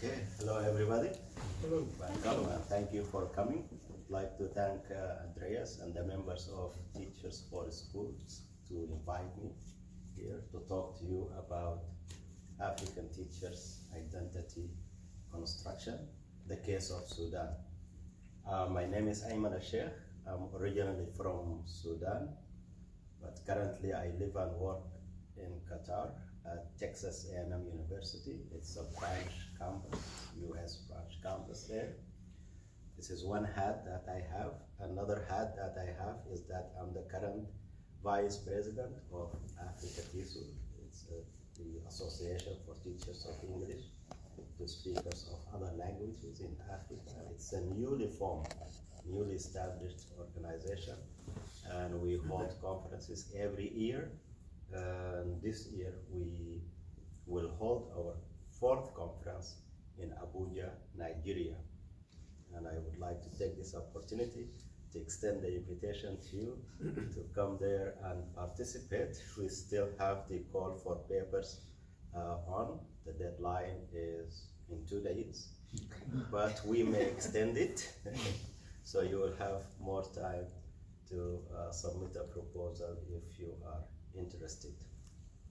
Okay, hello everybody. Hello. Welcome and thank you for coming. I'd like to thank Andreas and the members of Teachers for Schools to invite me here to talk to you about African teachers' identity construction, the case of Sudan. My name is Aymen Elsheikh. I'm originally from Sudan, but currently I live and work in Qatar at Texas A&M University. It's a branch campus, US branch campus there. This is one hat that I have. Another hat that I have is that I'm the current Vice President of Africa TISU. It's the Association for Teachers of English to Speakers of Other Languages in Africa. It's a newly formed, newly established organization, and we hold conferences every year. And this year we will hold our fourth conference in Abuja, Nigeria. And I would like to take this opportunity to extend the invitation to you to come there and participate. We still have the call for papers on. The deadline is in 2 days, but we may extend it. So you will have more time to submit a proposal if you are interested.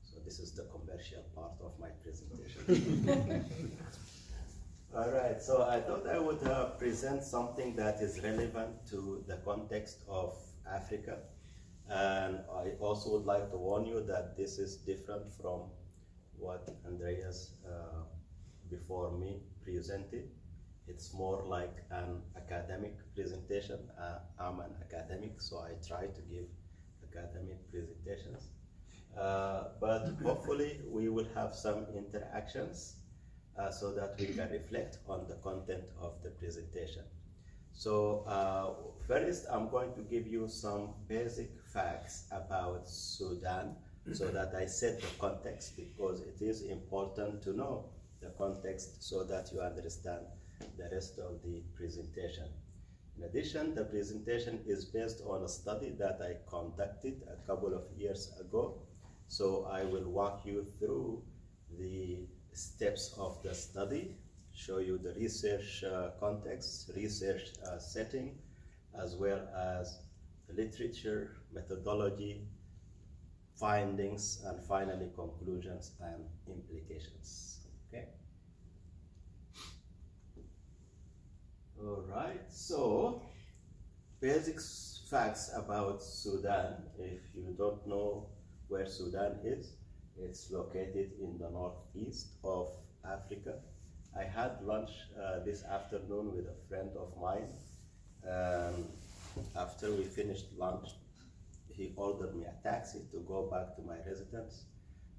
So this is the commercial part of my presentation. All right, so I thought I would present something that is relevant to the context of Africa. And I also would like to warn you that this is different from what Andreas before me presented. It's more like an academic presentation. I'm an academic, so I try to give academic presentations. But hopefully we will have some interactions so that we can reflect on the content of the presentation. So first I'm going to give you some basic facts about Sudan so that I set the context, because it is important to know the context so that you understand the rest of the presentation. In addition, the presentation is based on a study that I conducted a couple of years ago. So I will walk you through the steps of the study, show you the research context, research setting, as well as the literature, methodology, findings, and finally conclusions and implications. Okay. All right, so basic facts about Sudan. If you don't know where Sudan is, it's located in the northeast of Africa. I had lunch this afternoon with a friend of mine. After we finished lunch, he ordered me a taxi to go back to my residence.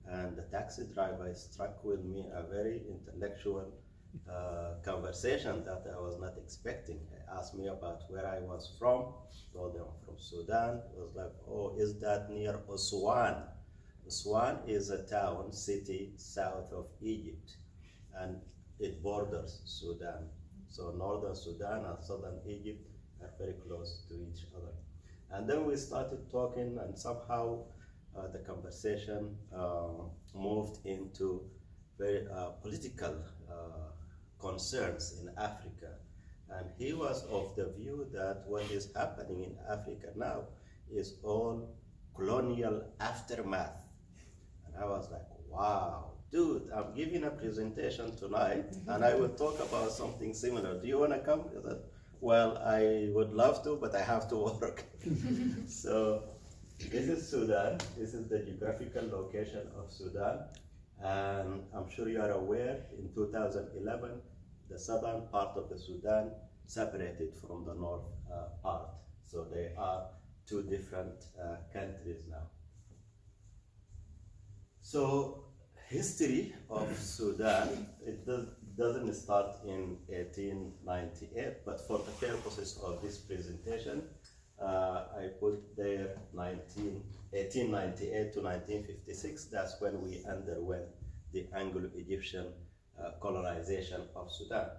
And the taxi driver struck with me a very intellectual conversation that I was not expecting. He asked me about where I was from, told him from Sudan. It was like, oh, is that near Aswan? Aswan is a town, city south of Egypt, and it borders Sudan. So northern Sudan and southern Egypt are very close to each other. And then we started talking, and somehow the conversation moved into very political concerns in Africa. And he was of the view that what is happening in Africa now is all colonial aftermath. And I was like, wow, dude, I'm giving a presentation tonight and I will talk about something similar. Do you want to come? He said, well, I would love to, but I have to work. So this is Sudan. This is the geographical location of Sudan. And I'm sure you are aware, in 2011, the southern part of the Sudan separated from the north part. So they are two different countries now. So history of Sudan, it doesn't start in 1898, but for the purposes of this presentation, I put there 1898 to 1956. That's when we underwent the Anglo-Egyptian colonization of Sudan.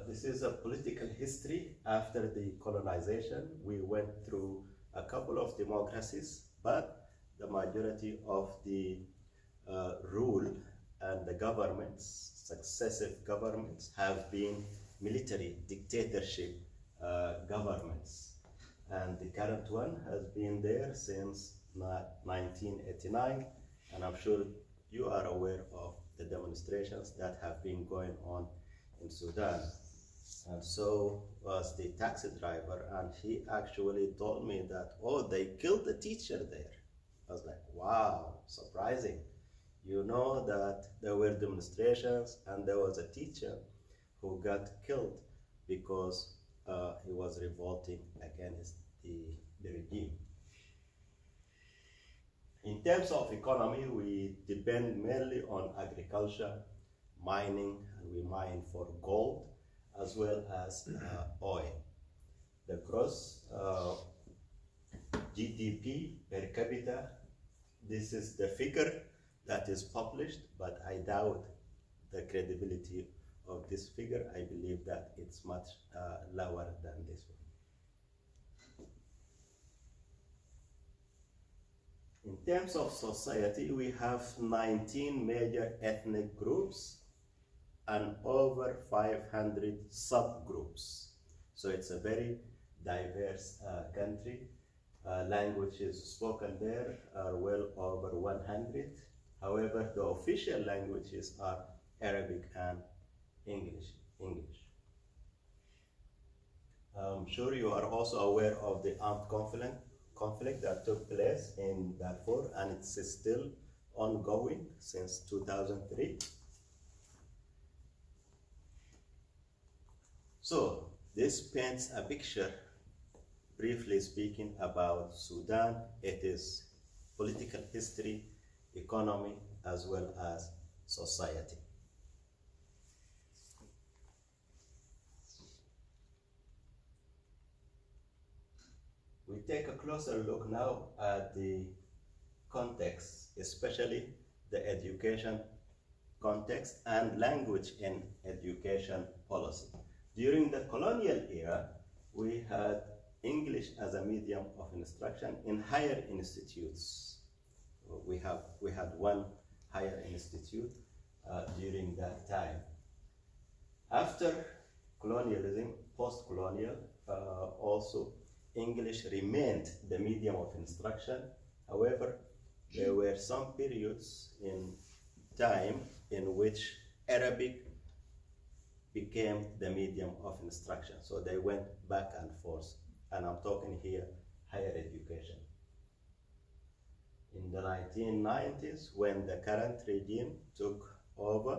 This is a political history. After the colonization, we went through a couple of democracies, but the majority of the rule and the governments, successive governments, have been military dictatorship governments. And the current one has been there since 1989, and I'm sure you are aware of the demonstrations that have been going on in Sudan. And so was the taxi driver, and he actually told me that, oh, they killed the teacher there. I was like, wow, surprising. You know that there were demonstrations and there was a teacher who got killed because he was revolting against the regime. In terms of economy, we depend mainly on agriculture, mining, and we mine for gold as well as oil. The gross GDP per capita, this is the figure that is published, but I doubt the credibility of this figure. I believe that it's much lower than this one. In terms of society, we have 19 major ethnic groups and over 500 subgroups. So it's a very diverse country. Languages spoken there are well over 100. However, the official languages are Arabic and English. I'm sure you are also aware of the armed conflict that took place in Darfur, and it's still ongoing since 2003. So this paints a picture, briefly speaking, about Sudan. It is political history, economy, as well as society. We take a closer look now at the context, especially the education context and language in education policy. During the colonial era, we had English as a medium of instruction in higher institutes. We had one higher institute during that time. After colonialism, post-colonial, also English remained the medium of instruction. However, there were some periods in time in which Arabic became the medium of instruction. So they went back and forth. And I'm talking here higher education. In the 1990s, when the current regime took over,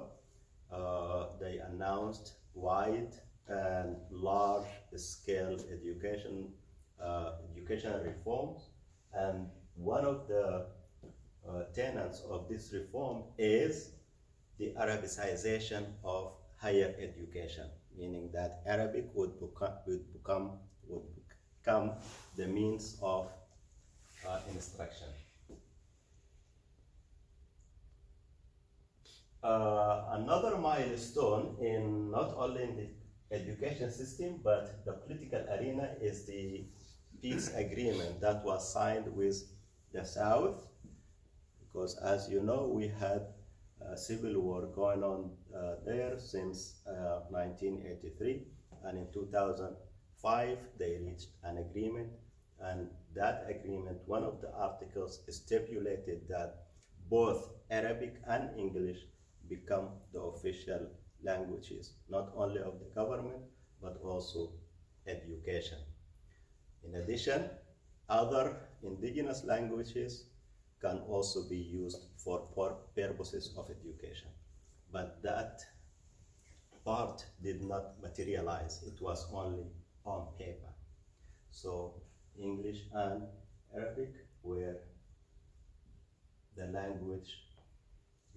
they announced wide and large-scale educational reforms, and one of the tenets of this reform is the Arabicization of higher education, meaning that Arabic would become the means of instruction. Another milestone in not only in the education system but the political arena is the peace agreement that was signed with the South, because as you know, we had a civil war going on there since 1983, and in 2005 they reached an agreement, and that agreement, one of the articles stipulated that both Arabic and English become the official languages, not only of the government, but also education. In addition, other indigenous languages can also be used for purposes of education. But that part did not materialize. It was only on paper. So English and Arabic were the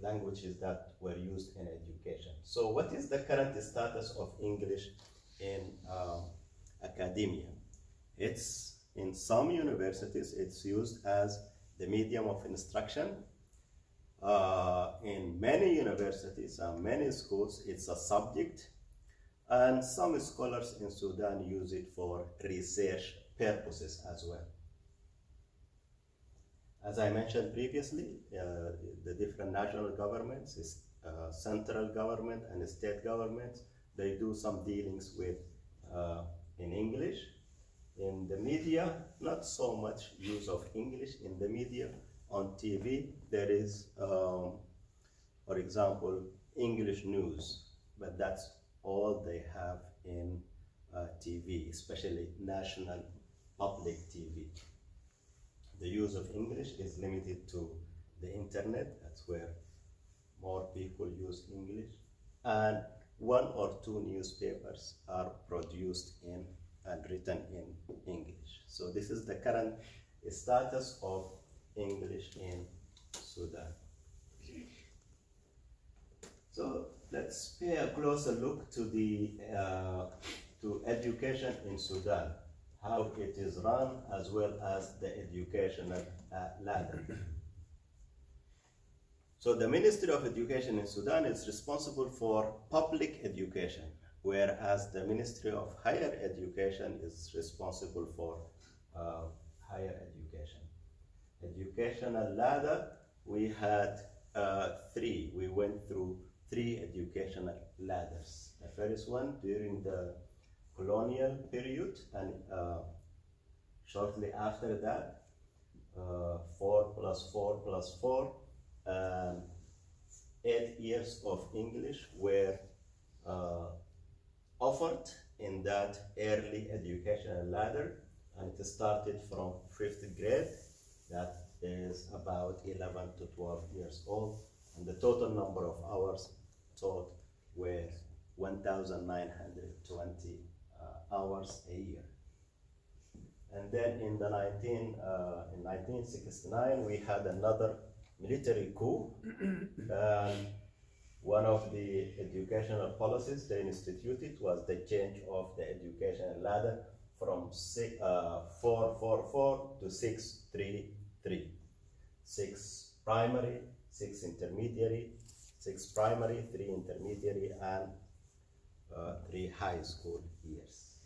languages that were used in education. So what is the current status of English in academia? It's in some universities, it's used as the medium of instruction. In many universities and many schools, it's a subject, and some scholars in Sudan use it for research purposes as well. As I mentioned previously, the different national governments central government and state governments. They do some dealings with in English. In the media, not so much use of English in the media. On TV, there is, for example, English news, but that's all they have in TV, especially national public TV. The use of English is limited to the internet. That's where more people use English. And one or two newspapers are produced in and written in English. So this is the current status of English in Sudan. So let's pay a closer look to the to education in Sudan, how it is run, as well as the educational ladder. So the Ministry of Education in Sudan is responsible for public education, whereas the Ministry of Higher Education is responsible for higher education. Educational ladder, we had three. We went through three educational ladders. The first one during the colonial period, and shortly after that, 4 plus 4 plus 4, 8 years of English were offered in that early educational ladder, and it started from 5th grade, that is about 11 to 12 years old, and the total number of hours taught were 1,920 hours a year. And then in 1969, we had another military coup. One of the educational policies they instituted was the change of the educational ladder from 4-4-4 to 6-3-3. 6 primary, 6 intermediary, 6 primary, 3 intermediary, and 3 high school years.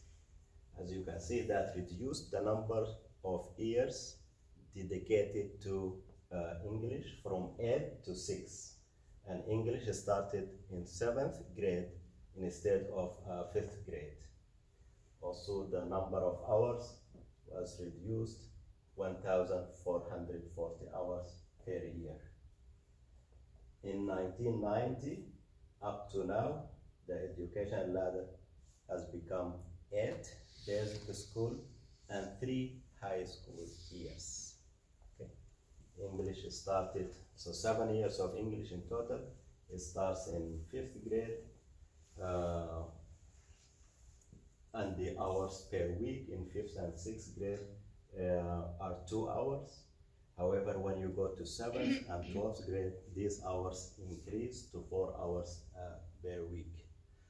As you can see, that reduced the number of years dedicated to English from 8 to 6. And English started in 7th grade instead of 5th grade. Also, the number of hours was reduced 1,440 hours per year. In 1990, up to now, the education ladder has become 8 basic school and 3 high school years. Okay. English started, so 7 years of English in total. It starts in 5th grade, and the hours per week in 5th and 6th grade are 2 hours. However, when you go to 7th and 12th grade, these hours increase to 4 hours per week.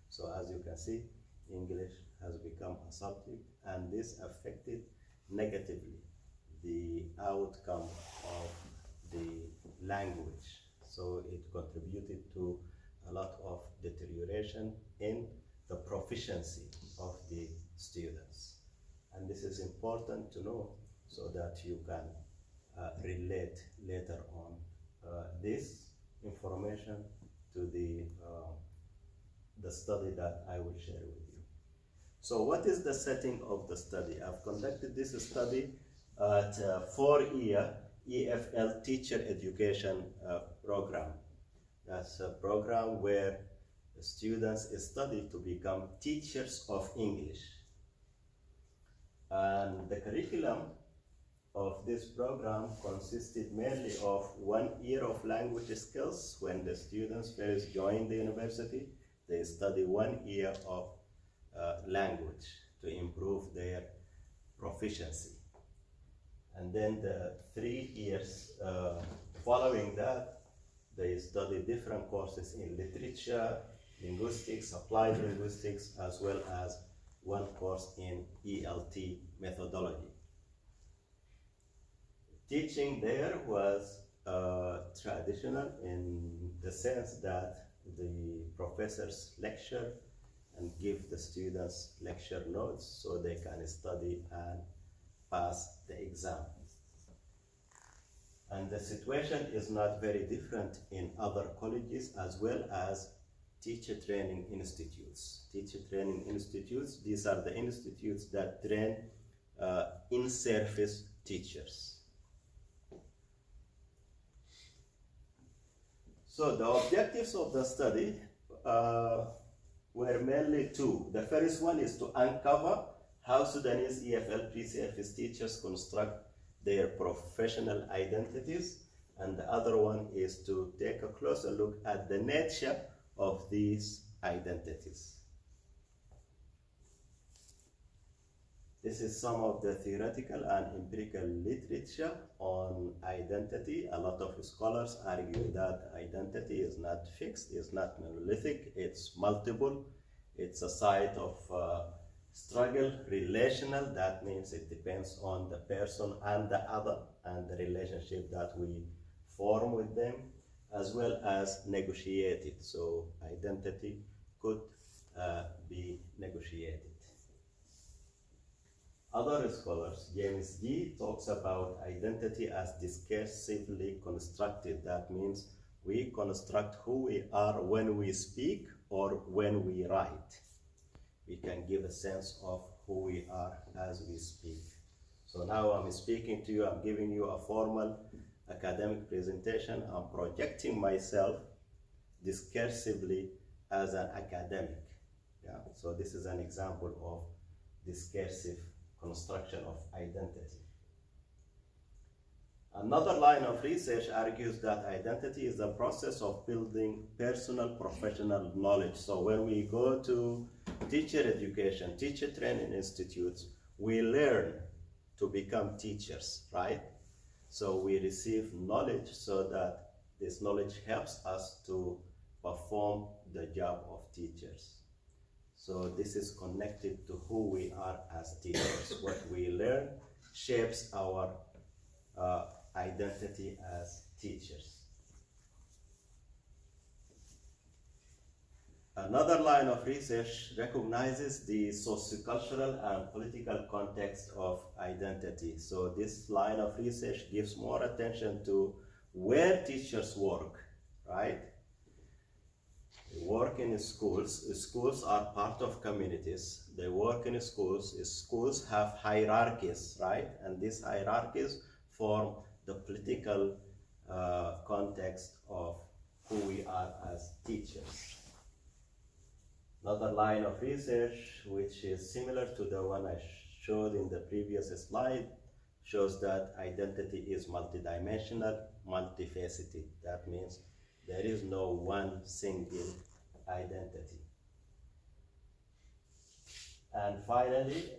So as you can see, English has become a subject, and this affected negatively the outcome of the language. So it contributed to a lot of deterioration in the proficiency of the students. And this is important to know so that you can relate later on this information to the study that I will share with you. So what is the setting of the study? I've conducted this study at a 4-year EFL teacher education program. That's a program where the students study to become teachers of English. And the curriculum of this program consisted mainly of 1 year of language skills. When the students first join the university, they study 1 year of language to improve their proficiency. And then the 3 years following that, they study different courses in literature, linguistics, applied linguistics, as well as 1 course in ELT methodology. Teaching there was traditional in the sense that the professors lecture and give the students lecture notes so they can study and pass the exam. And the situation is not very different in other colleges as well as teacher training institutes. Teacher training institutes, these are the institutes that train in-service teachers. So the objectives of the study were mainly two. The first one is to uncover how Sudanese EFL pre-service teachers construct their professional identities, and the other one is to take a closer look at the nature of these identities. This is some of the theoretical and empirical literature on identity. A lot of scholars argue that identity is not fixed, it's not monolithic, it's multiple, it's a site of struggle, relational. That means it depends on the person and the other and the relationship that we form with them, as well as negotiated. So identity could be negotiated. Other scholars, James G. talks about identity as discursively constructed. That means we construct who we are when we speak or when we write. We can give a sense of who we are as we speak. So now I'm speaking to you, I'm giving you a formal academic presentation. I'm projecting myself discursively as an academic. Yeah? So this is an example of discursive construction of identity. Another line of research argues that identity is the process of building personal professional knowledge. So when we go to teacher education, teacher training institutes, we learn to become teachers, right? So we receive knowledge so that this knowledge helps us to perform the job of teachers. So this is connected to who we are as teachers. What we learn shapes our identity as teachers. Another line of research recognizes the sociocultural and political context of identity. So this line of research gives more attention to where teachers work, right? They work in schools. Schools are part of communities. They work in schools. Schools have hierarchies, right? And these hierarchies form the political context of who we are as teachers. Another line of research, which is similar to the one I showed in the previous slide, shows that identity is multidimensional, multifaceted. That means there is no one single identity. And finally,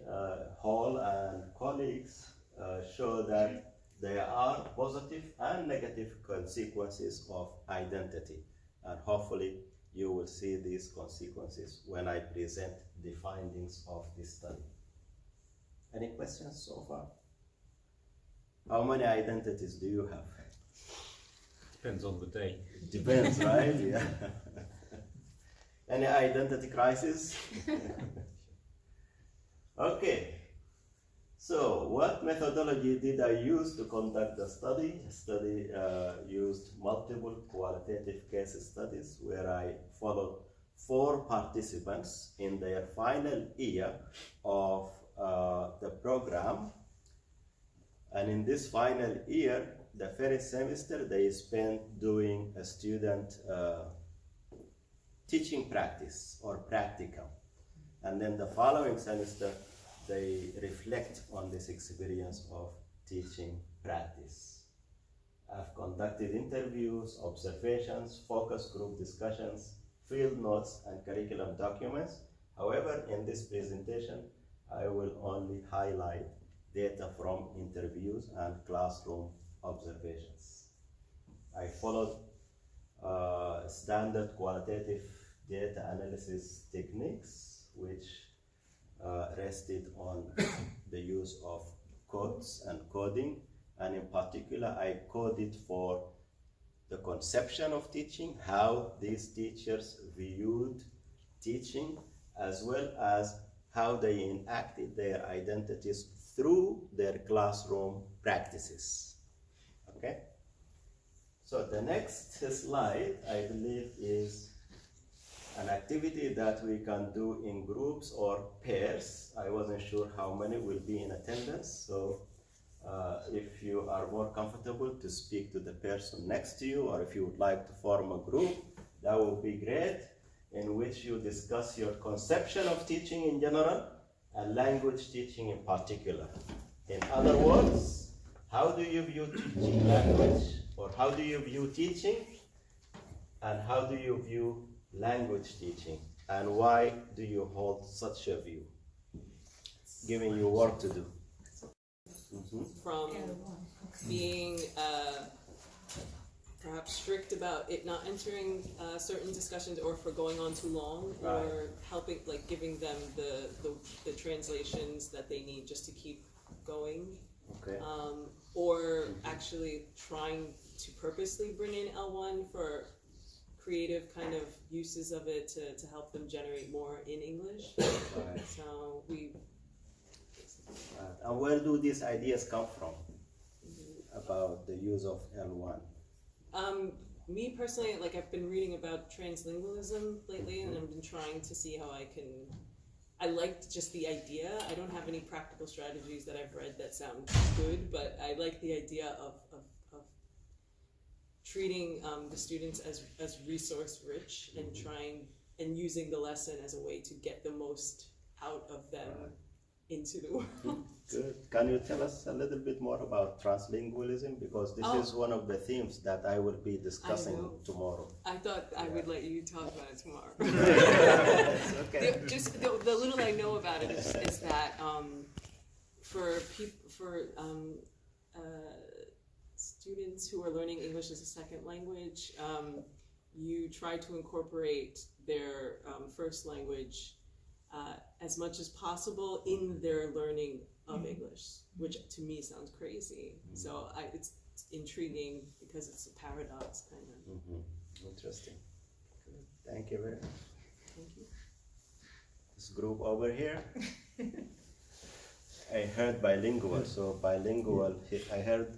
Hall and colleagues show that there are positive and negative consequences of identity. And hopefully you will see these consequences when I present the findings of this study. Any questions so far? How many identities do you have? Depends on the day. It depends, right? Yeah. Any identity crisis? Okay. So, what methodology did I use to conduct the study? The study used multiple qualitative case studies where I followed 4 participants in their final year of the program. And in this final year, the first semester, they spent doing a student teaching practice or practicum. And then the following semester, they reflect on this experience of teaching practice. I've conducted interviews, observations, focus group discussions, field notes, and curriculum documents. However, in this presentation, I will only highlight data from interviews and classroom observations. I followed standard qualitative data analysis techniques, which rested on the use of codes and coding, and in particular I coded for the conception of teaching, how these teachers viewed teaching, as well as how they enacted their identities through their classroom practices. Okay? So the next slide, I believe, is an activity that we can do in groups or pairs. I wasn't sure how many will be in attendance, so if you are more comfortable to speak to the person next to you, or if you would like to form a group, that would be great, in which you discuss your conception of teaching in general and language teaching in particular. In other words, how do you view teaching language, or how do you view teaching, and how do you view language teaching, and why do you hold such a view, giving you work to do? From being perhaps strict about it not entering certain discussions, or for going on too long, or helping, like giving them the translations that they need just to keep going, or actually trying to purposely bring in L1 for creative kind of uses of it to help them generate more in English. So we. And where do these ideas come from about the use of L1? Me personally, like I've been reading about translingualism lately, and I've been trying to see how I liked just the idea. I don't have any practical strategies that I've read that sound good, but I like the idea of treating the students as resource rich, and trying and using the lesson as a way to get the most out of them into the world. Good. Can you tell us a little bit more about translingualism? Because this is one of the themes that I will be discussing tomorrow. I thought I would let you talk about it tomorrow. Okay. Just the little I know about it is that for students who are learning English as a second language, you try to incorporate their first language as much as possible in their learning of English, which to me sounds crazy. So it's intriguing because it's a paradox, kind of. Interesting. Good. Thank you very much. Thank you. This group over here, I heard bilingual. So bilingual, I heard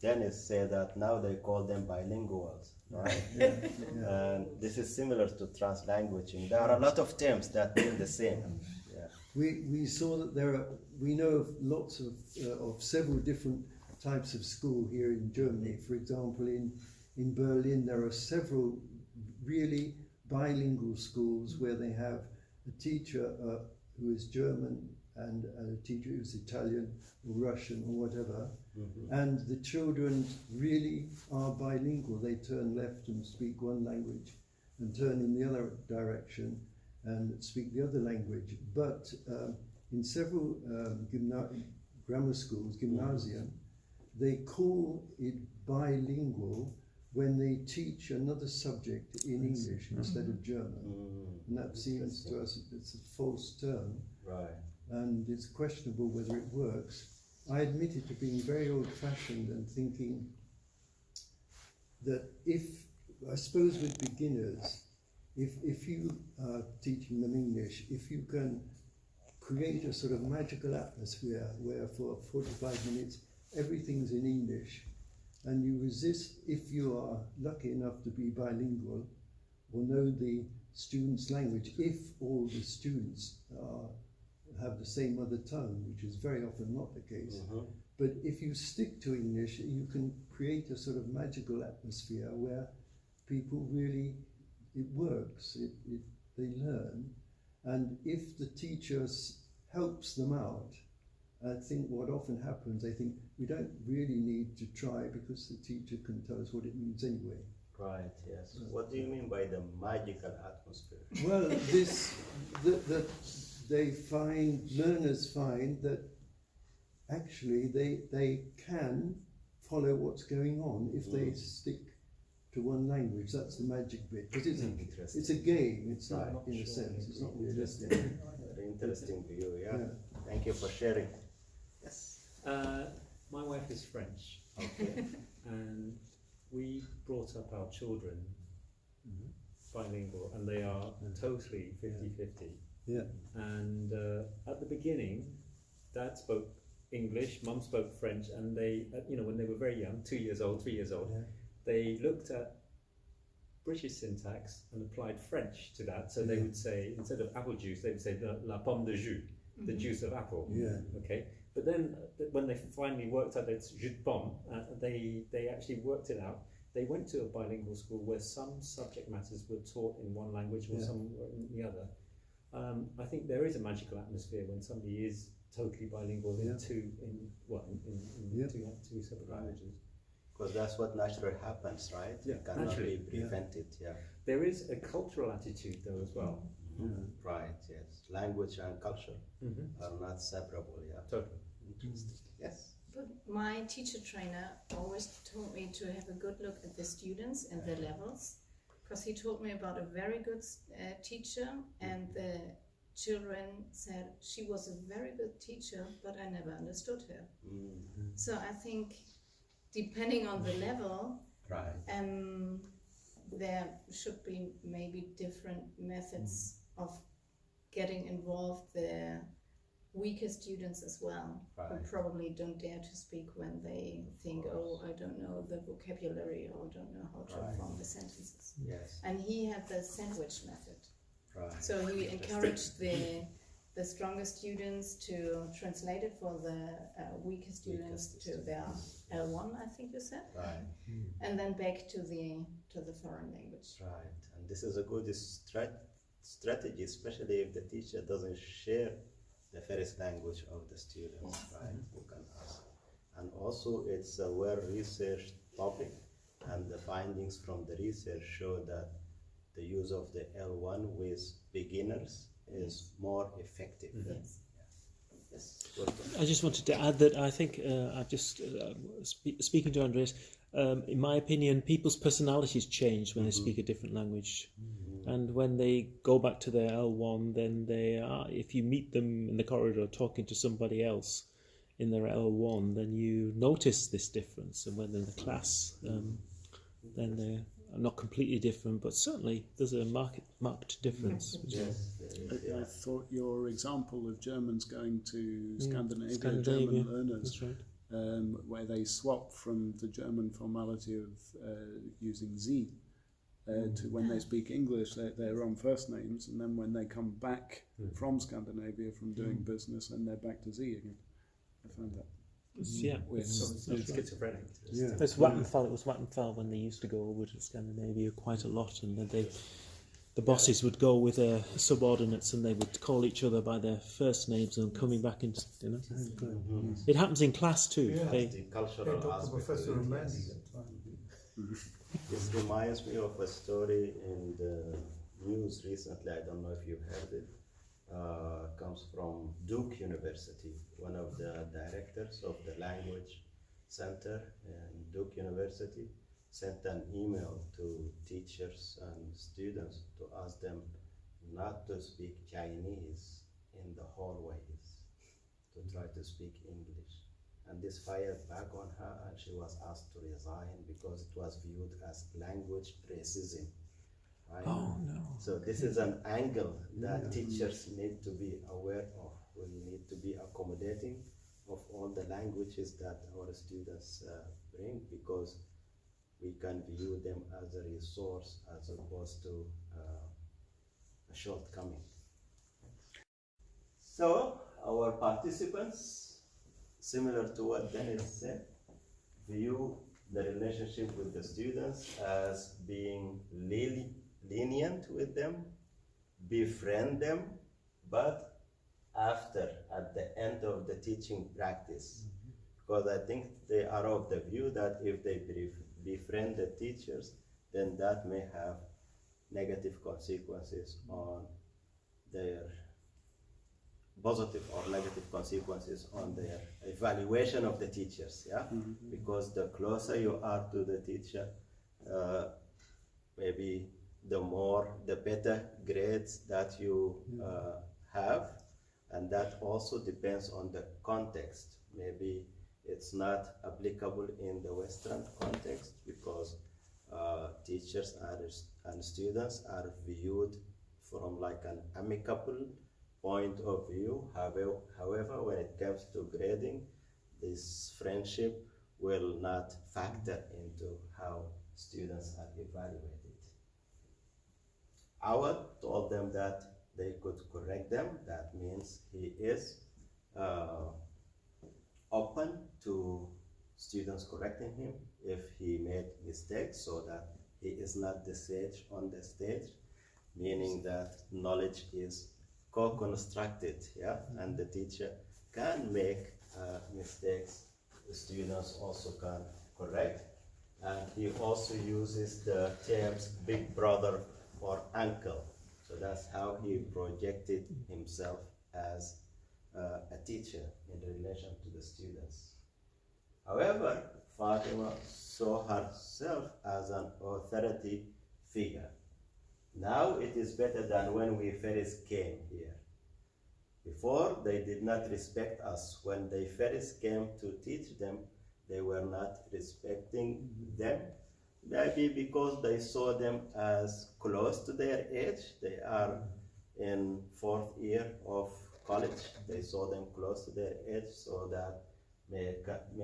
Dennis say that now they call them bilinguals. Right? And this is similar to translanguaging. There are a lot of terms that mean the same. We saw that we know of lots of several different types of school here in Germany. For example, in Berlin there are several really bilingual schools where they have a teacher who is German and a teacher who's Italian or Russian or whatever. And the children really are bilingual. They turn left and speak one language, and turn in the other direction and speak the other language. But in several grammar schools, gymnasium, they call it bilingual when they teach another subject in English instead of German. And that seems to us it's a false term. Right. And it's questionable whether it works. I admitted to being very old-fashioned and thinking that I suppose with beginners, if you are teaching them English, if you can create a sort of magical atmosphere where for 45 minutes everything's in English, and you resist, if you are lucky enough to be bilingual or know the student's language, if all the students have the same mother tongue, which is very often not the case. But if you stick to English, you can create a sort of magical atmosphere where people really, it works, they learn. And if the teacher helps them out, I think what often happens, I think we don't really need to try because the teacher can tell us what it means anyway. Right, yes. What do you mean by the magical atmosphere? Well, learners find that actually they can follow what's going on if they stick to one language. That's the magic bit. Because it's a game, it's not, in a sense, it's not realistic. Very interesting view, yeah. Thank you for sharing. Yes. My wife is French. Okay. And we brought up our children bilingual, and they are totally 50-50. Yeah. And at the beginning, Dad spoke English, mum spoke French, and they, when they were very young, 2 years old, 3 years old, Yeah. they looked at British syntax and applied French to that. So they would say, instead of apple juice, they would say la pomme de jus, the juice of apple. Yeah. Okay. But then when they finally worked out it's jus de pomme, they actually worked it out. They went to a bilingual school where some subject matters were taught in one language or some were in the other. I think there is a magical atmosphere when somebody is totally bilingual in two separate languages. Because that's what naturally happens, right? Yeah, It cannot naturally, be prevented, yeah. There is a cultural attitude though as well. Right, yes. Language and culture Mm-hmm. are not separable, yeah. Totally. Interesting. Yes. But my teacher trainer always told me to have a good look at the students and their levels, because he told me about a very good teacher, and the children said she was a very good teacher, but I never understood her. So I think depending on the level, Right. there should be maybe different methods of getting involved the weaker students as well, who Right. probably don't dare to speak when they think, oh, I don't know the vocabulary or don't know how to Right. form the sentences. Yes. And he had the sandwich method. Right. So he encouraged the stronger students to translate it for the weaker students to their L1, I think you said, Right. and then back to the foreign language. Right. And this is a good strategy, especially if the teacher doesn't share the first language of the students, right? You can ask. And also it's a well-researched topic, and the findings from the research show that the use of the L1 with beginners is more effective. Yes. Yes. Good. I just wanted to add that I think I've just speaking to Andres. In my opinion, people's personalities change when they speak a different language, and when they go back to their L1, then they are. If you meet them in the corridor talking to somebody else in their L1, then you notice this difference, and when they're in the class, then they're not completely different, but certainly there's a marked difference. I thought your example of Germans going to Scandinavia, Scandinavia, German learners, that's right. Where they swap from the German formality of using Sie to when they speak English, they're on first names, and then when they come back from Scandinavia from doing business, and they're back to Sie again. I found that. Yeah, weird. It's schizophrenic. Yeah. It's Vattenfall. It was Vattenfall when they used to go over to Scandinavia quite a lot, and then the bosses would go with their subordinates, and they would call each other by their first names, and coming back into It happens in class too. Yeah. The cultural Dr. aspect. Professor of it, Mandy yes. at time. This reminds me of a story in the news recently. I don't know if you've heard it. Comes from Duke University. One of the directors of the language center in Duke University sent an email to teachers and students to ask them not to speak Chinese in the hallways, to try to speak English. And this fired back on her, and she was asked to resign because it was viewed as language racism. Right? Oh no! So this is an angle that teachers need to be aware of. We need to be accommodating of all the languages that our students bring, because we can view them as a resource as opposed to a shortcoming. So our participants, similar to what Dennis said, view the relationship with the students as being lenient with them, befriend them, but at the end of the teaching practice. Because I think they are of the view that if they befriend the teachers, then that may have negative consequences on their positive or negative consequences on their evaluation of the teachers, yeah? Because the closer you are to the teacher, maybe the better grades that you have, and that also depends on the context. Maybe it's not applicable in the Western context because teachers and students are viewed from like an amicable point of view. However, when it comes to grading, this friendship will not factor into how students are evaluated. Awad told them that they could correct them. That means he is open to students correcting him if he made mistakes, so that he is not the sage on the stage, meaning that knowledge is co-constructed, yeah, and the teacher can make mistakes, the students also can correct. And he also uses the terms big brother or uncle. So that's how he projected himself as a teacher in relation to the students. However, Fatima saw herself as an authority figure. Now it is better than when we first came here. Before, they did not respect us. When they first came to teach them, they were not respecting them. Maybe because they saw them as close to their age. They are in 4th year of college. They saw them close to their age, so that may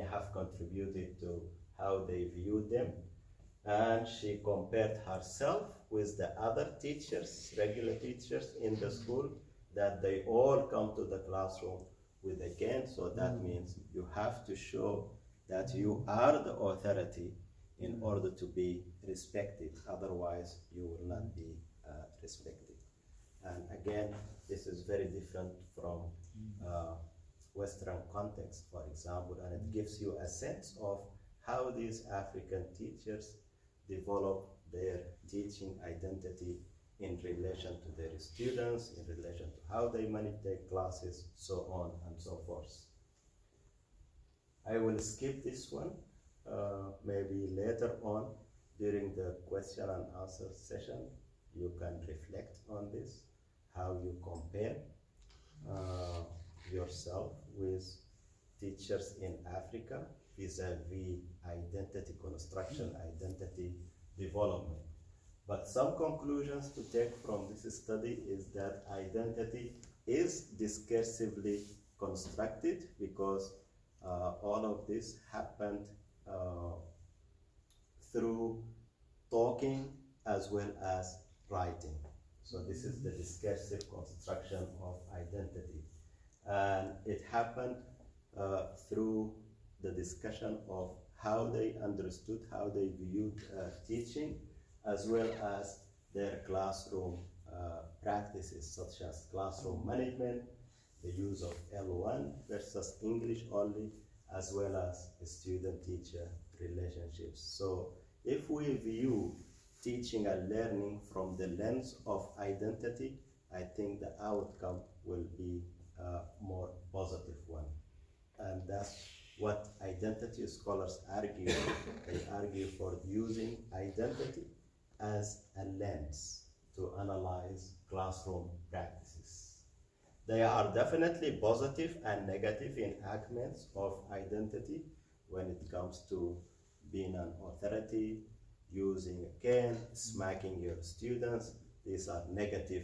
have contributed to how they viewed them. And she compared herself with the other teachers, regular teachers in the school, that they all come to the classroom with a cane. So that means you have to show that you are the authority in order to be respected. Otherwise, you will not be respected. And again, this is very different from Western context, for example, and it gives you a sense of how these African teachers develop their teaching identity in relation to their students, in relation to how they manage their classes, so on and so forth. I will skip this one. Maybe later on during the question and answer session, you can reflect on this, how you compare yourself with teachers in Africa vis-a-vis identity construction, identity development. But some conclusions to take from this study is that identity is discursively constructed, because all of this happened through talking as well as writing. So this is the discursive construction of identity. And it happened through the discussion of how they understood, how they viewed teaching, as well as their classroom practices, such as classroom management, the use of L1 versus English only, as well as student-teacher relationships. So if we view teaching and learning from the lens of identity, I think the outcome will be a more positive one. And that's what identity scholars argue. They argue for using identity as a lens to analyze classroom practices. They are definitely positive and negative enactments of identity when it comes to being an authority, using a cane, smacking your students. These are negative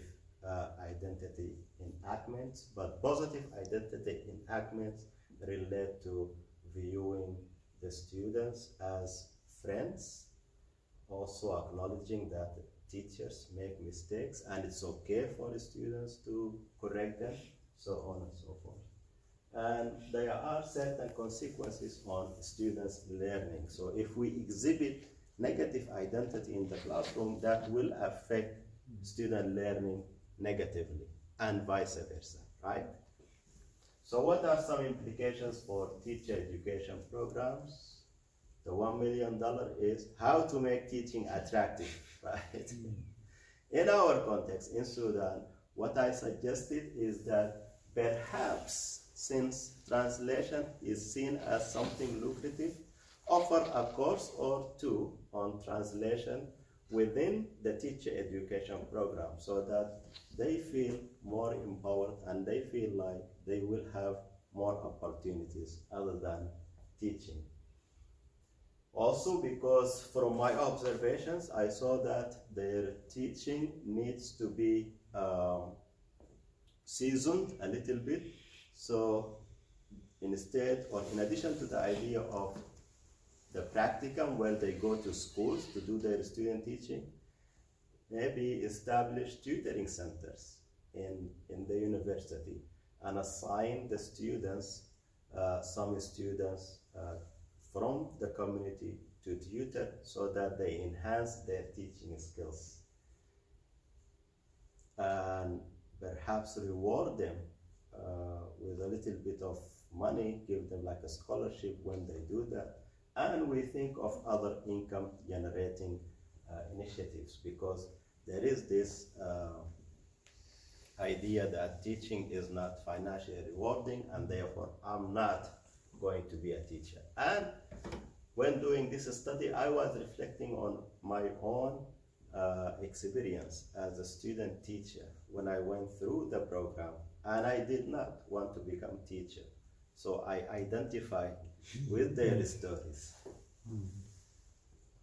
identity enactments, but positive identity enactments relate to viewing the students as friends, also acknowledging that teachers make mistakes and it's okay for the students to correct them, so on and so forth. And there are certain consequences on students' learning. So if we exhibit negative identity in the classroom, that will affect student learning negatively, and vice versa, right? So what are some implications for teacher education programs? The $1 million is how to make teaching attractive, right? In our context, in Sudan, what I suggested is that perhaps, since translation is seen as something lucrative, offer a course or two on translation within the teacher education program, so that they feel more empowered and they feel like they will have more opportunities other than teaching. Also, because from my observations, I saw that their teaching needs to be seasoned a little bit. So instead, or in addition to the idea of the practicum where they go to schools to do their student teaching, maybe establish tutoring centers in the university and assign the students, some students from the community to tutor so that they enhance their teaching skills. And perhaps reward them with a little bit of money, give them like a scholarship when they do that. And we think of other income generating initiatives, because there is this idea that teaching is not financially rewarding, and therefore I'm not going to be a teacher. And when doing this study, I was reflecting on my own experience as a student teacher when I went through the program, and I did not want to become teacher. So I identify with their stories.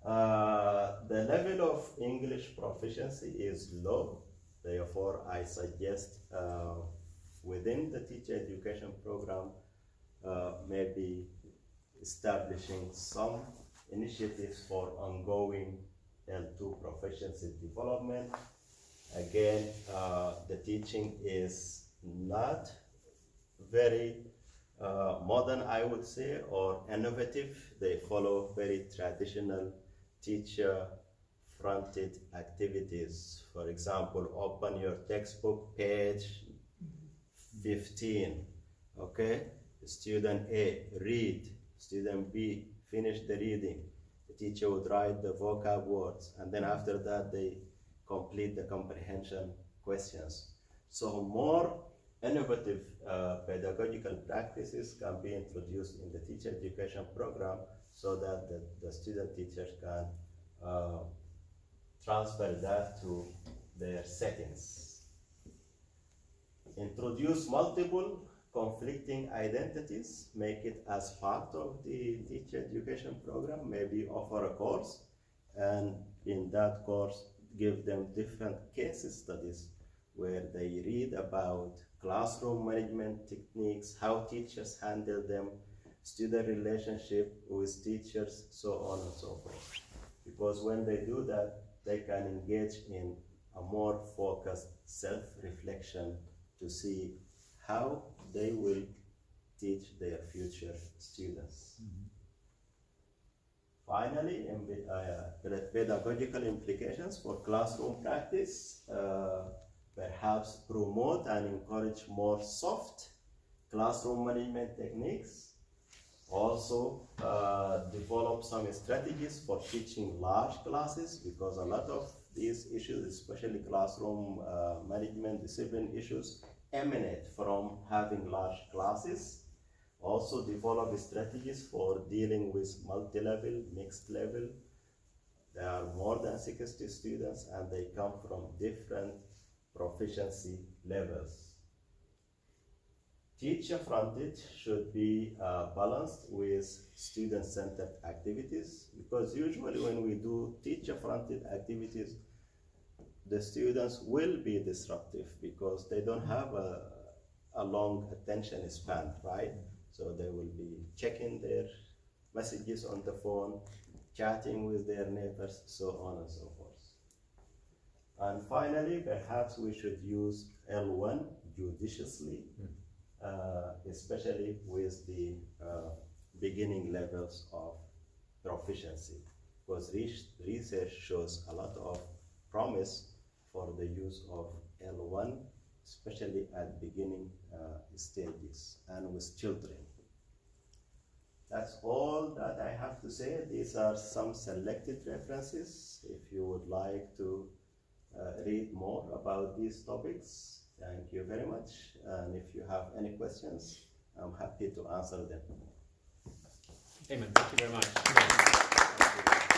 The level of English proficiency is low. Therefore, I suggest within the teacher education program, maybe establishing some initiatives for ongoing L2 proficiency development. Again, the teaching is not very modern, I would say, or innovative. They follow very traditional teacher-fronted activities. For example, open your textbook, page 15, okay? Student A, read. Student B, finish the reading. The teacher would write the vocab words, and then after that, they complete the comprehension questions. So more innovative pedagogical practices can be introduced in the teacher education program so that the student teachers can transfer that to their settings. Introduce multiple conflicting identities, make it as part of the teacher education program, maybe offer a course, and in that course give them different case studies where they read about classroom management techniques, how teachers handle them, student relationship with teachers, so on and so forth. Because when they do that, they can engage in a more focused self-reflection to see how they will teach their future students. Finally, pedagogical implications for classroom practice. Perhaps promote and encourage more soft classroom management techniques. Also, develop some strategies for teaching large classes, because a lot of these issues, especially classroom management discipline issues, emanate from having large classes. Also, develop strategies for dealing with multi-level, mixed level. There are more than 60 students and they come from different proficiency levels. Teacher-fronted should be balanced with student-centered activities, because usually when we do teacher-fronted activities, the students will be disruptive because they don't have a long attention span, right? So they will be checking their messages on the phone, chatting with their neighbors, so on and so forth. And finally, perhaps we should use L1 judiciously, especially with the beginning levels of proficiency, because research shows a lot of promise for the use of L1, especially at beginning stages and with children. That's all that I have to say. These are some selected references. If you would like to read more about these topics, thank you very much. And if you have any questions, I'm happy to answer them. Aymen, thank you very much.